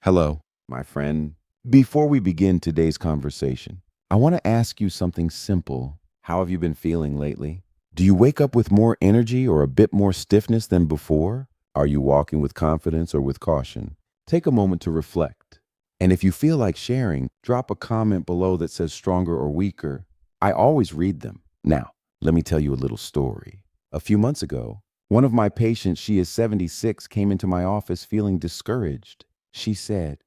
Hello, my friend. Before we begin today's conversation, I want to ask you something simple. How have you been feeling lately? Do you wake up with more energy or a bit more stiffness than before? Are you walking with confidence or with caution? Take a moment to reflect. And if you feel like sharing, drop a comment below that says stronger or weaker. I always read them. Now, let me tell you a little story. A few months ago, one of my patients, she is 76, came into my office feeling discouraged. She said,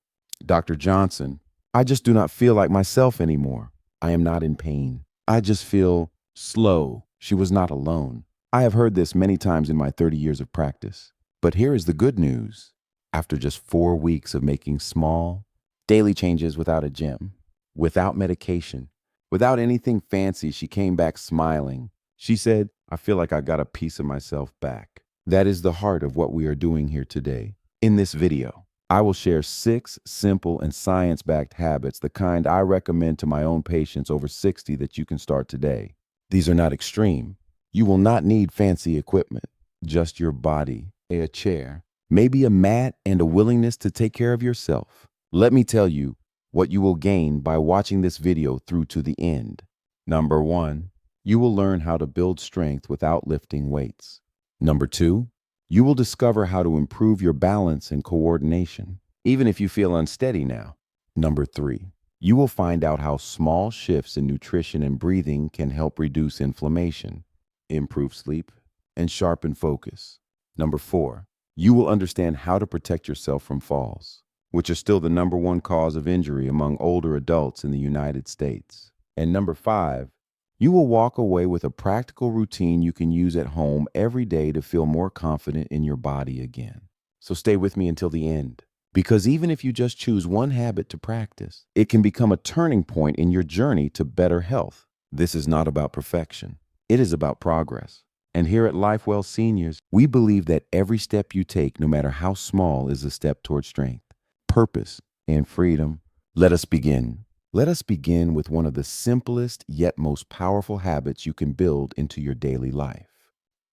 Dr. Johnson, I just do not feel like myself anymore. I am not in pain. I just feel slow. She was not alone. I have heard this many times in my 30 years of practice. But here is the good news. After just 4 weeks of making small, daily changes without a gym, without medication, without anything fancy, she came back smiling. She said, I feel like I got a piece of myself back. That is the heart of what we are doing here today. In this video, I will share 6 simple and science-backed habits, the kind I recommend to my own patients over 60 that you can start today. These are not extreme. You will not need fancy equipment, just your body, a chair, maybe a mat, and a willingness to take care of yourself. Let me tell you what you will gain by watching this video through to the end. Number 1, you will learn how to build strength without lifting weights. Number 2, you will discover how to improve your balance and coordination, even if you feel unsteady now. Number 3, you will find out how small shifts in nutrition and breathing can help reduce inflammation, improve sleep, and sharpen focus. Number 4, you will understand how to protect yourself from falls, which are still the #1 cause of injury among older adults in the United States. And number 5, you will walk away with a practical routine you can use at home every day to feel more confident in your body again. So stay with me until the end, because even if you just choose one habit to practice, it can become a turning point in your journey to better health. This is not about perfection. It is about progress. And here at Lifewell Seniors, we believe that every step you take, no matter how small, is a step toward strength, purpose, and freedom. Let us begin. Let us begin with one of the simplest yet most powerful habits you can build into your daily life.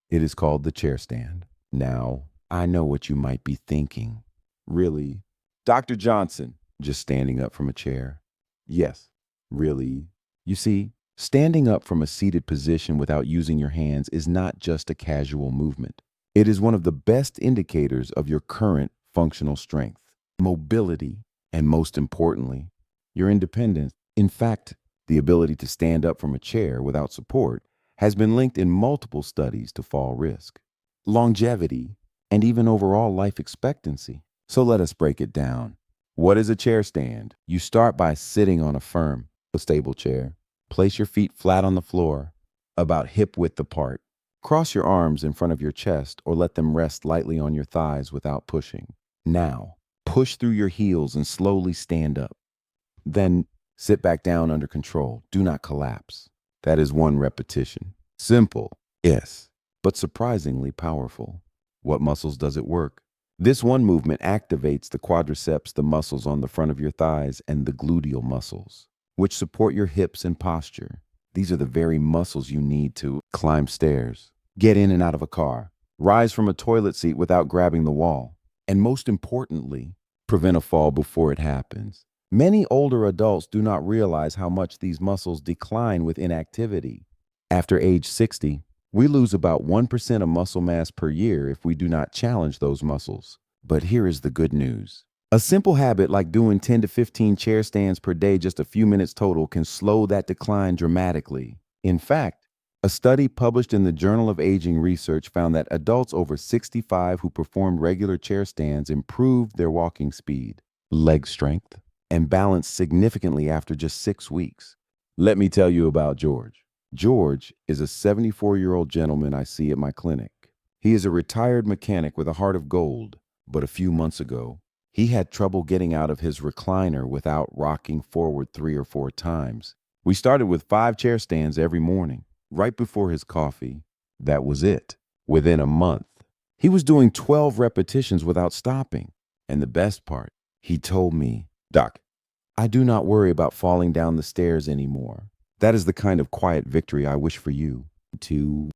It is called the chair stand. Now, I know what you might be thinking. Really? Dr. Johnson, just standing up from a chair? Yes, really. You see, standing up from a seated position without using your hands is not just a casual movement. It is one of the best indicators of your current functional strength, mobility, and most importantly, your independence. In fact, the ability to stand up from a chair without support has been linked in multiple studies to fall risk, longevity, and even overall life expectancy. So let us break it down. What is a chair stand? You start by sitting on a firm, stable chair. Place your feet flat on the floor, about hip width apart. Cross your arms in front of your chest or let them rest lightly on your thighs without pushing. Now, push through your heels and slowly stand up. Then sit back down under control. Do not collapse. That is 1 repetition. Simple, yes, but surprisingly powerful. What muscles does it work? This one movement activates the quadriceps, the muscles on the front of your thighs, and the gluteal muscles, which support your hips and posture. These are the very muscles you need to climb stairs, get in and out of a car, rise from a toilet seat without grabbing the wall, and most importantly, prevent a fall before it happens. Many older adults do not realize how much these muscles decline with inactivity. After age 60, we lose about 1% of muscle mass per year if we do not challenge those muscles. But here is the good news. A simple habit like doing 10 to 15 chair stands per day, just a few minutes total, can slow that decline dramatically. In fact, a study published in the Journal of Aging Research found that adults over 65 who performed regular chair stands improved their walking speed, leg strength, and balance significantly after just 6 weeks. Let me tell you about George. George is a 74-year-old gentleman I see at my clinic. He is a retired mechanic with a heart of gold, but a few months ago, he had trouble getting out of his recliner without rocking forward 3 or 4 times. We started with 5 chair stands every morning, right before his coffee. That was it. Within a month, he was doing 12 repetitions without stopping. And the best part, he told me, Doc, I do not worry about falling down the stairs anymore. That is the kind of quiet victory I wish for you.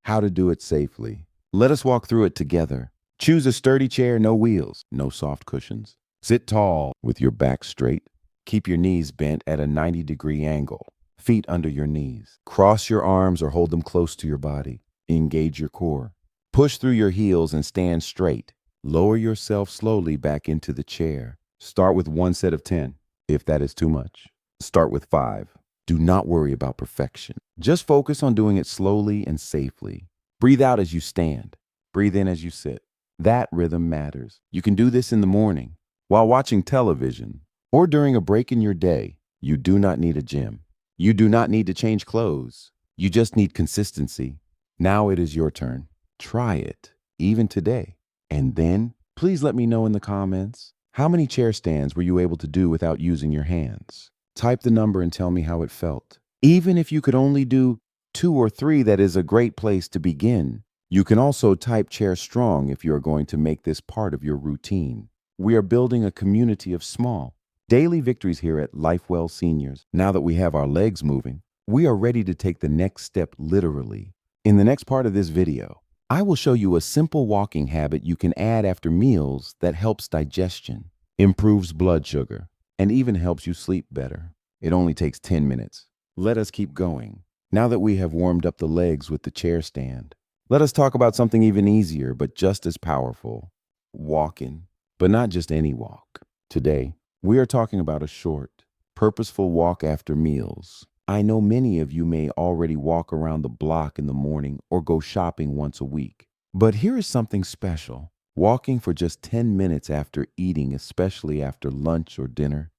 How to do it safely. Let us walk through it together. Choose a sturdy chair, no wheels, no soft cushions. Sit tall with your back straight. Keep your knees bent at a 90-degree angle. Feet under your knees. Cross your arms or hold them close to your body. Engage your core. Push through your heels and stand straight. Lower yourself slowly back into the chair. Start with 1 set of 10. If that is too much, start with 5. Do not worry about perfection. Just focus on doing it slowly and safely. Breathe out as you stand. Breathe in as you sit. That rhythm matters. You can do this in the morning, while watching television, or during a break in your day. You do not need a gym. You do not need to change clothes. You just need consistency. Now it is your turn. Try it, even today. And then, please let me know in the comments, how many chair stands were you able to do without using your hands? Type the number and tell me how it felt. Even if you could only do 2 or 3, that is a great place to begin. You can also type chair strong if you are going to make this part of your routine. We are building a community of small, daily victories here at Lifewell Seniors. Now that we have our legs moving, we are ready to take the next step literally. In the next part of this video, I will show you a simple walking habit you can add after meals that helps digestion, improves blood sugar, and even helps you sleep better. It only takes 10 minutes. Let us keep going. Now that we have warmed up the legs with the chair stand, let us talk about something even easier but just as powerful: walking. But not just any walk. Today, we are talking about a short, purposeful walk after meals. I know many of you may already walk around the block in the morning or go shopping once a week. But here is something special. Walking for just 10 minutes after eating, especially after lunch or dinner,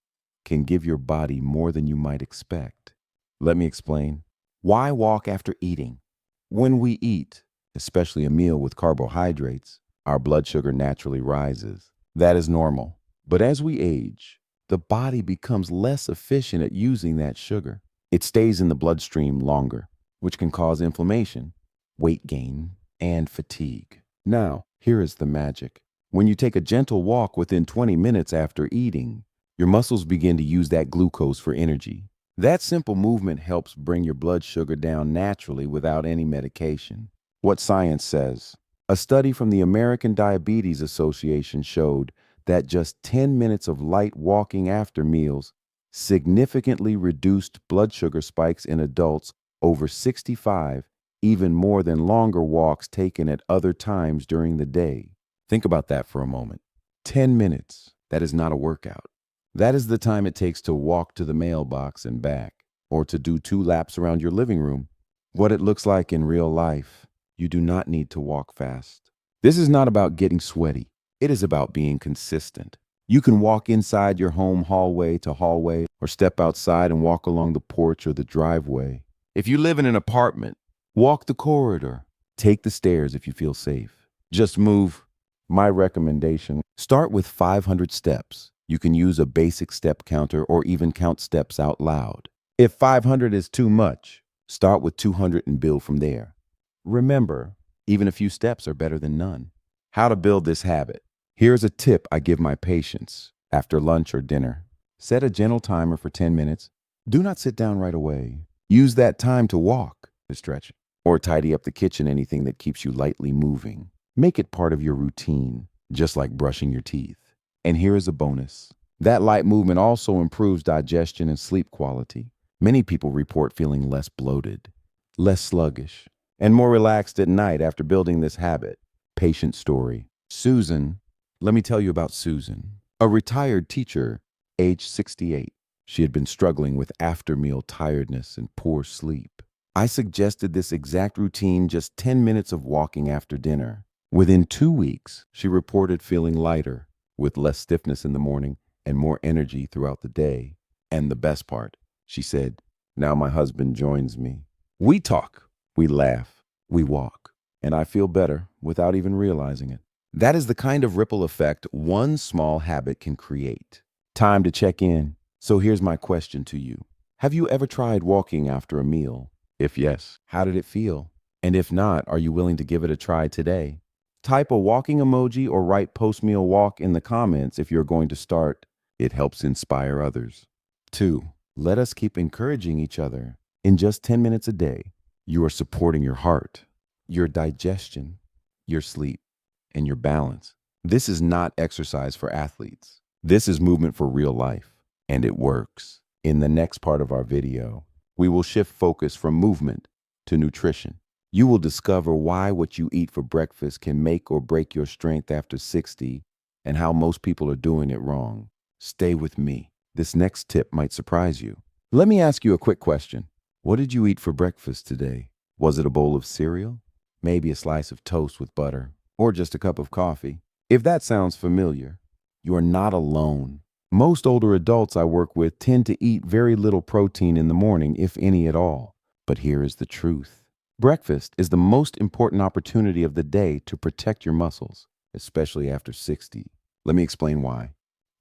can give your body more than you might expect. Let me explain. Why walk after eating? When we eat, especially a meal with carbohydrates, our blood sugar naturally rises. That is normal. But as we age, the body becomes less efficient at using that sugar. It stays in the bloodstream longer, which can cause inflammation, weight gain, and fatigue. Now, here is the magic. When you take a gentle walk within 20 minutes after eating, your muscles begin to use that glucose for energy. That simple movement helps bring your blood sugar down naturally without any medication. What science says. A study from the American Diabetes Association showed that just 10 minutes of light walking after meals significantly reduced blood sugar spikes in adults over 65, even more than longer walks taken at other times during the day. Think about that for a moment. 10 minutes. That is not a workout. That is the time it takes to walk to the mailbox and back, or to do 2 laps around your living room. What it looks like in real life. You do not need to walk fast. This is not about getting sweaty. It is about being consistent. You can walk inside your home hallway to hallway, or step outside and walk along the porch or the driveway. If you live in an apartment, walk the corridor. Take the stairs if you feel safe. Just move. My recommendation, start with 500 steps. You can use a basic step counter or even count steps out loud. If 500 is too much, start with 200 and build from there. Remember, even a few steps are better than none. How to build this habit. Here's a tip I give my patients after lunch or dinner. Set a gentle timer for 10 minutes. Do not sit down right away. Use that time to walk, to stretch, or tidy up the kitchen, anything that keeps you lightly moving. Make it part of your routine, just like brushing your teeth. And here is a bonus. That light movement also improves digestion and sleep quality. Many people report feeling less bloated, less sluggish, and more relaxed at night after building this habit. Patient story. Susan, let me tell you about Susan, a retired teacher, age 68. She had been struggling with after-meal tiredness and poor sleep. I suggested this exact routine, just 10 minutes of walking after dinner. Within 2 weeks, she reported feeling lighter, with less stiffness in the morning and more energy throughout the day. And the best part, she said, now my husband joins me. We talk, we laugh, we walk, and I feel better without even realizing it. That is the kind of ripple effect one small habit can create. Time to check in. So here's my question to you. Have you ever tried walking after a meal? If yes, how did it feel? And if not, are you willing to give it a try today? Type a walking emoji or write post-meal walk in the comments if you're going to start. It helps inspire others. 2. Let us keep encouraging each other. In just 10 minutes a day, you are supporting your heart, your digestion, your sleep, and your balance. This is not exercise for athletes. This is movement for real life, and it works. In the next part of our video, we will shift focus from movement to nutrition. You will discover why what you eat for breakfast can make or break your strength after 60 and how most people are doing it wrong. Stay with me. This next tip might surprise you. Let me ask you a quick question. What did you eat for breakfast today? Was it a bowl of cereal? Maybe a slice of toast with butter? Or just a cup of coffee? If that sounds familiar, you are not alone. Most older adults I work with tend to eat very little protein in the morning, if any at all. But here is the truth. Breakfast is the most important opportunity of the day to protect your muscles, especially after 60. Let me explain why.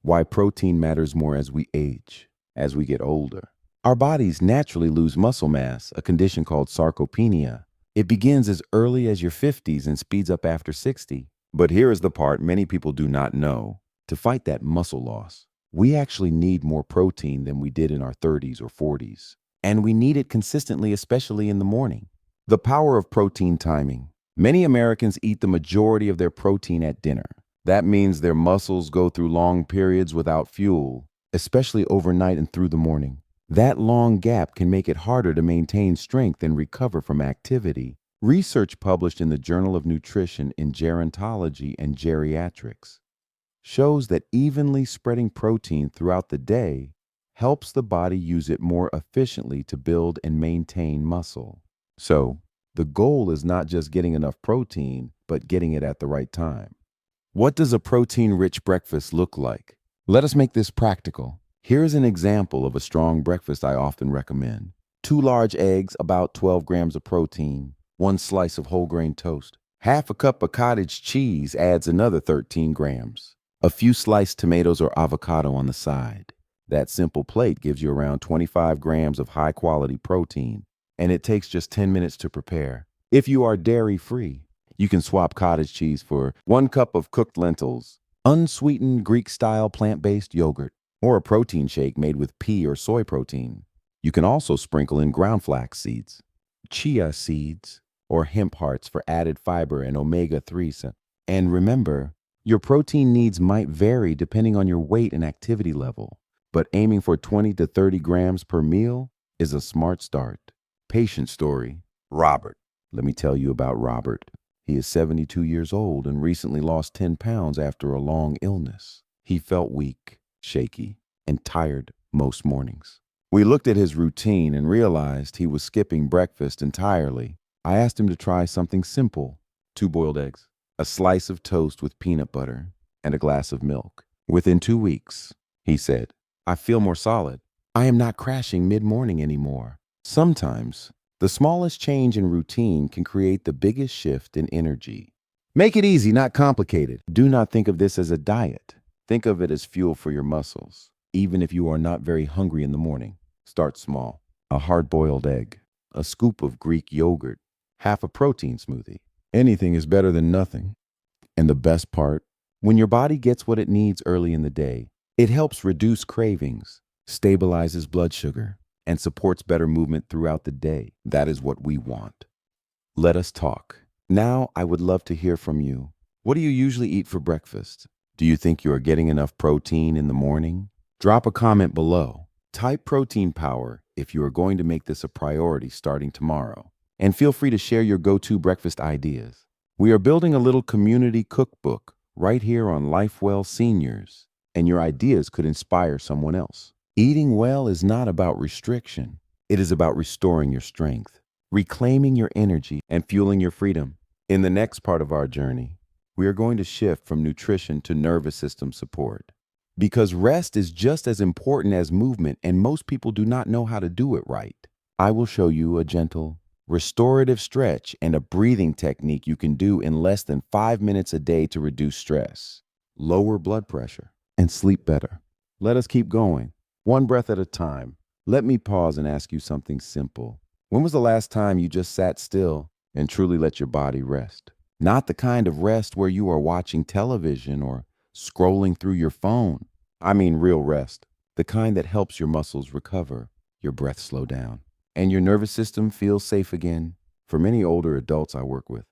Why protein matters more as we age, as we get older. Our bodies naturally lose muscle mass, a condition called sarcopenia. It begins as early as your 50s and speeds up after 60. But here is the part many people do not know. To fight that muscle loss, we actually need more protein than we did in our 30s or 40s. And we need it consistently, especially in the morning. The power of protein timing. Many Americans eat the majority of their protein at dinner. That means their muscles go through long periods without fuel, especially overnight and through the morning. That long gap can make it harder to maintain strength and recover from activity. Research published in the Journal of Nutrition in Gerontology and Geriatrics shows that evenly spreading protein throughout the day helps the body use it more efficiently to build and maintain muscle. So, the goal is not just getting enough protein, but getting it at the right time. What does a protein-rich breakfast look like? Let us make this practical. Here is an example of a strong breakfast I often recommend. 2 large eggs, about 12 grams of protein, 1 slice of whole grain toast. Half a cup of cottage cheese adds another 13 grams. A few sliced tomatoes or avocado on the side. That simple plate gives you around 25 grams of high-quality protein, and it takes just 10 minutes to prepare. If you are dairy-free, you can swap cottage cheese for 1 cup of cooked lentils, unsweetened Greek-style plant-based yogurt, or a protein shake made with pea or soy protein. You can also sprinkle in ground flax seeds, chia seeds, or hemp hearts for added fiber and omega-3. And remember, your protein needs might vary depending on your weight and activity level, but aiming for 20 to 30 grams per meal is a smart start. Patient story. Robert. Let me tell you about Robert. He is 72 years old and recently lost 10 pounds after a long illness. He felt weak, shaky, and tired most mornings. We looked at his routine and realized he was skipping breakfast entirely. I asked him to try something simple: 2 boiled eggs, a slice of toast with peanut butter, and a glass of milk. Within 2 weeks, he said, I feel more solid. I am not crashing mid-morning anymore. Sometimes, the smallest change in routine can create the biggest shift in energy. Make it easy, not complicated. Do not think of this as a diet. Think of it as fuel for your muscles. Even if you are not very hungry in the morning, start small. A hard-boiled egg, a scoop of Greek yogurt, half a protein smoothie. Anything is better than nothing. And the best part, when your body gets what it needs early in the day, it helps reduce cravings, stabilizes blood sugar, and supports better movement throughout the day. That is what we want. Let us talk. Now, I would love to hear from you. What do you usually eat for breakfast? Do you think you are getting enough protein in the morning? Drop a comment below. Type protein power if you are going to make this a priority starting tomorrow. And feel free to share your go-to breakfast ideas. We are building a little community cookbook right here on Lifewell Seniors, and your ideas could inspire someone else. Eating well is not about restriction. It is about restoring your strength, reclaiming your energy, and fueling your freedom. In the next part of our journey, we are going to shift from nutrition to nervous system support. Because rest is just as important as movement, and most people do not know how to do it right. I will show you a gentle, restorative stretch and a breathing technique you can do in less than 5 minutes a day to reduce stress, lower blood pressure, and sleep better. Let us keep going, one breath at a time. Let me pause and ask you something simple. When was the last time you just sat still and truly let your body rest? Not the kind of rest where you are watching television or scrolling through your phone. I mean real rest, the kind that helps your muscles recover, your breath slow down, and your nervous system feel safe again. For many older adults I work with,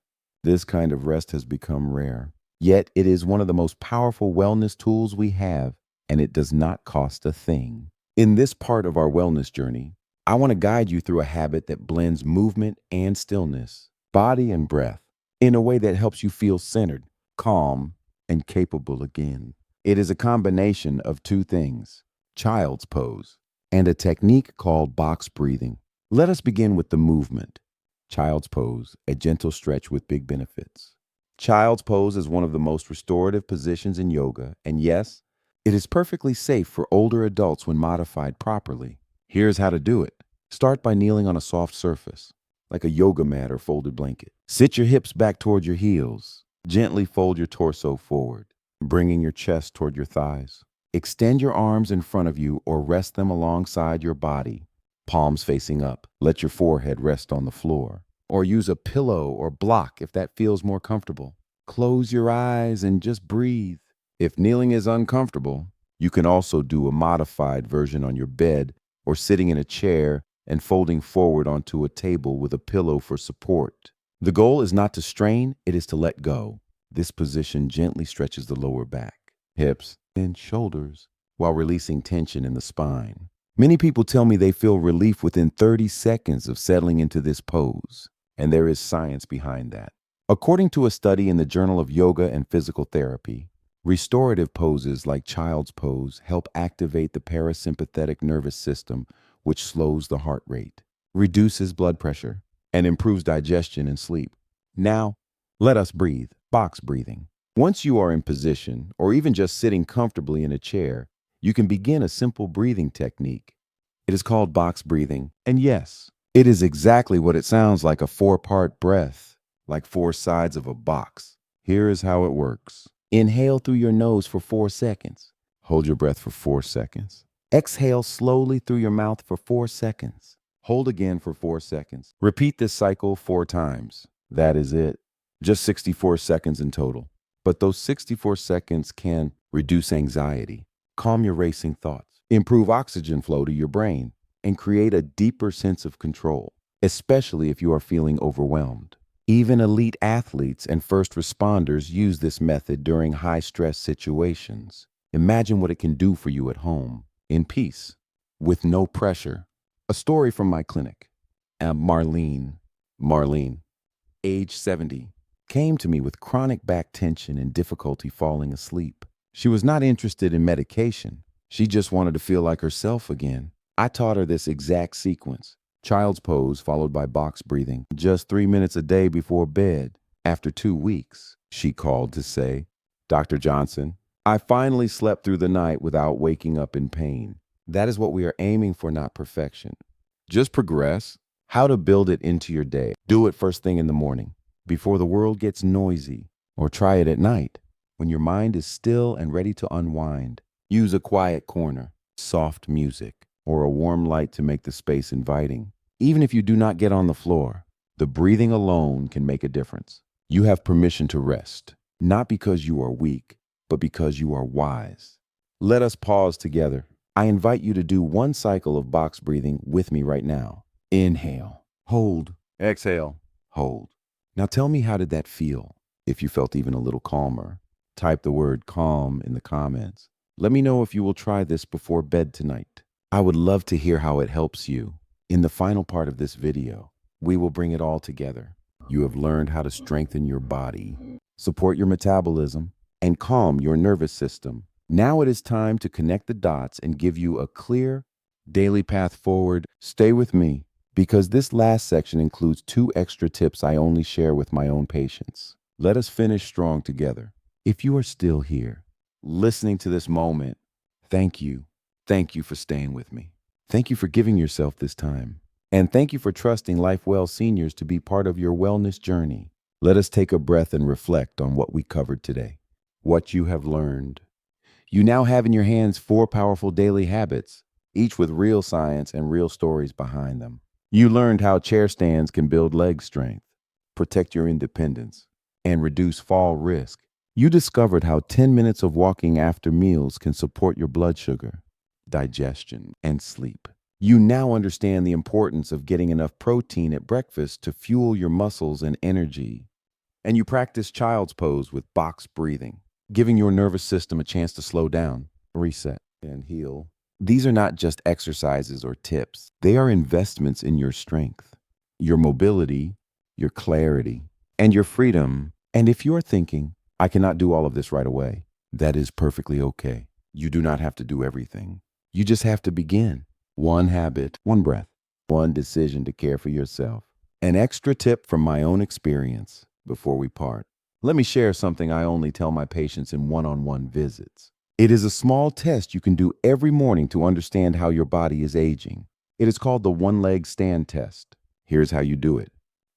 this kind of rest has become rare. Yet it is one of the most powerful wellness tools we have. and it does not cost a thing. In this part of our wellness journey, I want to guide you through a habit that blends movement and stillness, body and breath, in a way that helps you feel centered, calm, and capable again. It is a combination of two things: child's pose and a technique called box breathing. Let us begin with the movement. Child's pose, a gentle stretch with big benefits. Child's pose is one of the most restorative positions in yoga, and yes, it is perfectly safe for older adults when modified properly. Here's how to do it. Start by kneeling on a soft surface, like a yoga mat or folded blanket. Sit your hips back toward your heels. Gently fold your torso forward, bringing your chest toward your thighs. Extend your arms in front of you or rest them alongside your body, palms facing up. Let your forehead rest on the floor, or use a pillow or block if that feels more comfortable. Close your eyes and just breathe. If kneeling is uncomfortable, you can also do a modified version on your bed or sitting in a chair and folding forward onto a table with a pillow for support. The goal is not to strain, it is to let go. This position gently stretches the lower back, hips, and shoulders while releasing tension in the spine. Many people tell me they feel relief within 30 seconds of settling into this pose, and there is science behind that. According to a study in the Journal of Yoga and Physical Therapy, restorative poses like child's pose help activate the parasympathetic nervous system, which slows the heart rate, reduces blood pressure, and improves digestion and sleep. Now, let us breathe, box breathing. Once you are in position, or even just sitting comfortably in a chair, you can begin a simple breathing technique. It is called box breathing, and yes, it is exactly what it sounds like: a four-part breath, like four sides of a box. Here is how it works. Inhale through your nose for 4 seconds. Hold your breath for 4 seconds. Exhale slowly through your mouth for 4 seconds. Hold again for 4 seconds. Repeat this cycle 4 times. That is it. Just 64 seconds in total. But those 64 seconds can reduce anxiety, calm your racing thoughts, improve oxygen flow to your brain, and create a deeper sense of control, especially if you are feeling overwhelmed. Even elite athletes and first responders use this method during high-stress situations. Imagine what it can do for you at home, in peace, with no pressure. A story from my clinic. Marlene, age 70, came to me with chronic back tension and difficulty falling asleep. She was not interested in medication. She just wanted to feel like herself again. I taught her this exact sequence: child's pose followed by box breathing, just 3 minutes a day before bed. After 2 weeks, she called to say, "Dr. Johnson, I finally slept through the night without waking up in pain." That is what we are aiming for, not perfection. Just progress. How to build it into your day. Do it first thing in the morning, before the world gets noisy, or try it at night, when your mind is still and ready to unwind. Use a quiet corner, soft music, or a warm light to make the space inviting. Even if you do not get on the floor, the breathing alone can make a difference. You have permission to rest, not because you are weak, but because you are wise. Let us pause together. I invite you to do one cycle of box breathing with me right now. Inhale, hold, exhale, hold. Now tell me, how did that feel? If you felt even a little calmer, type the word calm in the comments. Let me know if you will try this before bed tonight. I would love to hear how it helps you. In the final part of this video, we will bring it all together. You have learned how to strengthen your body, support your metabolism, and calm your nervous system. Now it is time to connect the dots and give you a clear daily path forward. Stay with me, because this last section includes 2 extra tips I only share with my own patients. Let us finish strong together. If you are still here, listening to this moment, thank you. Thank you for staying with me. Thank you for giving yourself this time. And thank you for trusting Lifewell Seniors to be part of your wellness journey. Let us take a breath and reflect on what we covered today, what you have learned. You now have in your hands 4 powerful daily habits, each with real science and real stories behind them. You learned how chair stands can build leg strength, protect your independence, and reduce fall risk. You discovered how 10 minutes of walking after meals can support your blood sugar, digestion, and sleep. You now understand the importance of getting enough protein at breakfast to fuel your muscles and energy. And you practice child's pose with box breathing, giving your nervous system a chance to slow down. reset, and heal. These are not just exercises or tips. They are investments in your strength, your mobility, your clarity, and your freedom. And if you're thinking, I cannot do all of this right away, that is perfectly okay. You do not have to do everything. You just have to begin. One habit, one breath, one decision to care for yourself. An extra tip from my own experience before we part. Let me share something I only tell my patients in one-on-one visits. It is a small test you can do every morning to understand how your body is aging. It is called the one-leg stand test. Here's how you do it.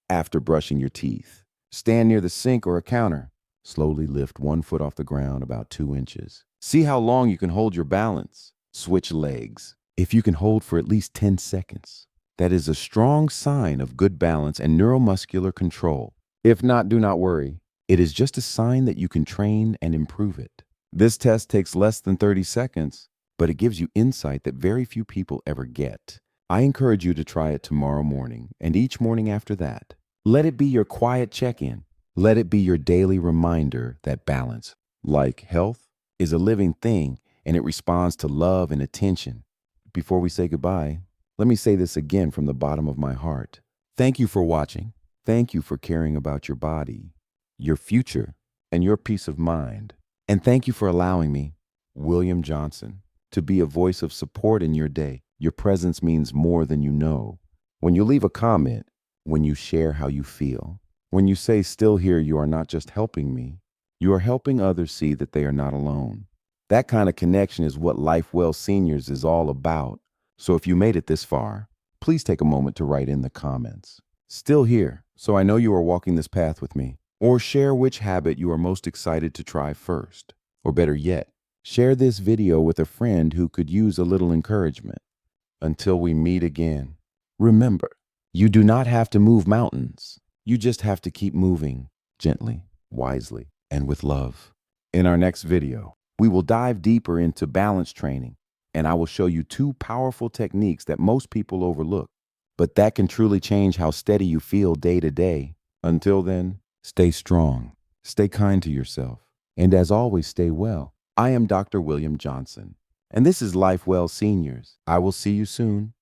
After brushing your teeth, stand near the sink or a counter. Slowly lift one foot off the ground about 2 inches. See how long you can hold your balance. Switch legs. If you can hold for at least 10 seconds, that is a strong sign of good balance and neuromuscular control. If not, do not worry. It is just a sign that you can train and improve it. This test takes less than 30 seconds, but it gives you insight that very few people ever get. I encourage you to try it tomorrow morning and each morning after that. Let it be your quiet check-in. Let it be your daily reminder that balance, like health, is a living thing and it responds to love and attention. Before we say goodbye, let me say this again from the bottom of my heart. Thank you for watching. Thank you for caring about your body, your future, and your peace of mind. And thank you for allowing me, William Johnson, to be a voice of support in your day. Your presence means more than you know. When you leave a comment, when you share how you feel, when you say still here, you are not just helping me, you are helping others see that they are not alone. That kind of connection is what Lifewell Seniors is all about. So if you made it this far, please take a moment to write in the comments. Still here, so I know you are walking this path with me. Or share which habit you are most excited to try first. Or better yet, share this video with a friend who could use a little encouragement. Until we meet again, remember, you do not have to move mountains. You just have to keep moving gently, wisely, and with love. In our next video, we will dive deeper into balance training, and I will show you 2 powerful techniques that most people overlook, but that can truly change how steady you feel day to day. Until then, stay strong, stay kind to yourself, and as always, stay well. I am Dr. William Johnson, and this is Lifewell Seniors. I will see you soon.